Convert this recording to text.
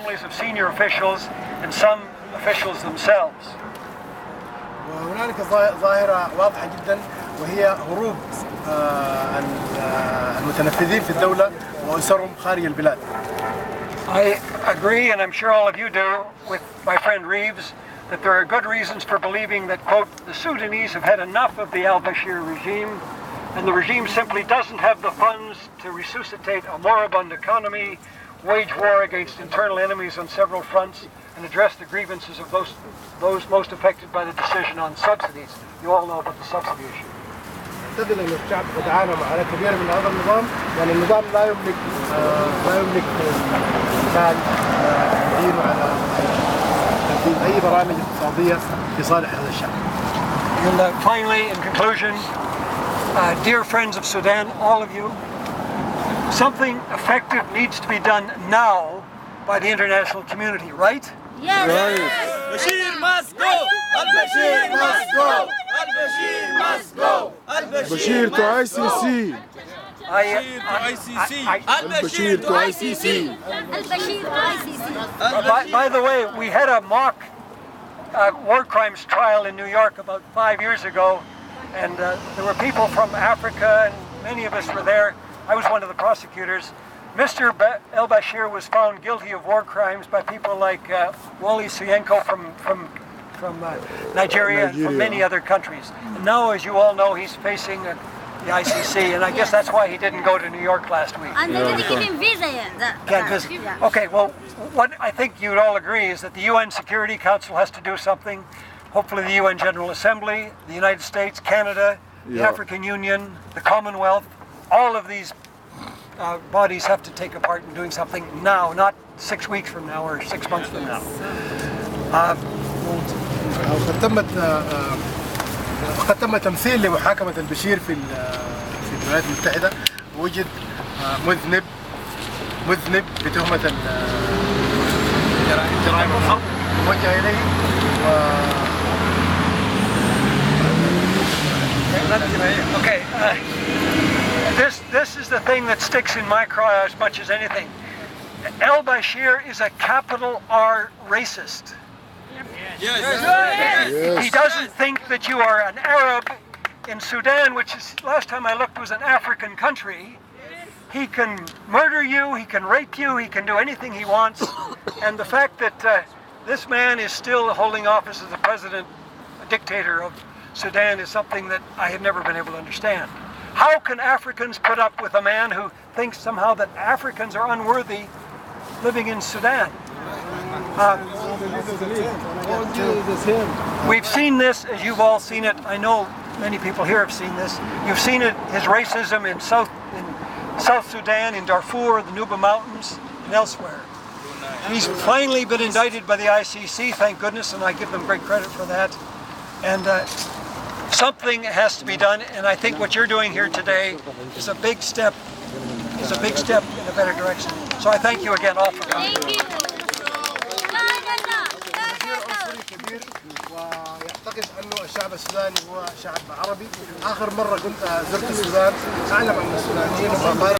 families of senior officials and some officials themselves. وهنالك ظاهرة واضحة جدا وهي هروب المتنفذين في الدولة وأسرهم خارج البلاد. I agree, and I'm sure all of you do, with my friend Reeves, that there are good reasons for believing that, quote, the Sudanese have had enough of the al-Bashir regime, and the regime simply doesn't have the funds to resuscitate a moribund economy, wage war against internal enemies on several fronts, and address the grievances of those most affected by the decision on subsidies. You all know about the subsidy issue. نعتقد أن الشعب قد عانى معاناة كبيرة من هذا النظام، يعني النظام لا يملك مال يعين على تنفيذ أي برامج اقتصادية في صالح هذا الشعب. And finally, in conclusion, dear friends of Sudan, all of you, something effective needs to be done now by the international community, right? Yes. Bashir must go! Al-Bashir must go! Al-Bashir must go! Bashir to ICC! Al-Bashir to ICC! Al-Bashir to ICC. By the way, we had a mock war crimes trial in New York about 5 years ago, and there were people from Africa, and many of us were there. I was one of the prosecutors. Mr. El-Bashir was found guilty of war crimes by people like Wole Soyinka from Nigeria and from many other countries. And now, as you all know, he's facing the ICC, and I guess that's why he didn't go to New York last week. And they didn't give him visa yet. Okay, well, what I think you'd all agree is that the UN Security Council has to do something. Hopefully the UN General Assembly, the United States, Canada, the African Union, the Commonwealth, all of these bodies have to take a part in doing something now, not 6 weeks from now or 6 months from now. وقد تم تمثيل لمحاكمة البشير في الولايات المتحدة، وجد مذنب بتهمة جرائم الحرب موجهة إليه Okay, this is the thing that sticks in my craw as much as anything. El-Bashir is a capital R racist. Yes. He doesn't think that you are an Arab in Sudan, which is, last time I looked, was an African country. He can murder you, he can rape you, he can do anything he wants. And the fact that this man is still holding office as the president, a dictator of Sudan, is something that I have never been able to understand. How can Africans put up with a man who thinks somehow that Africans are unworthy living in Sudan? We've seen this, as you've all seen it. I know many people here have seen this. You've seen it, his racism in South Sudan, in Darfur, the Nuba Mountains, and elsewhere. And he's finally been indicted by the ICC, thank goodness, and I give them great credit for that. And something has to be done, and I think what you're doing here today is a big step in a better direction. So I thank you again all for coming. Thank you. كبير ويعتقد أنه الشعب السوداني هو شعب عربي. آخر مرة كنت زرت السودان أعلم عن السودانيين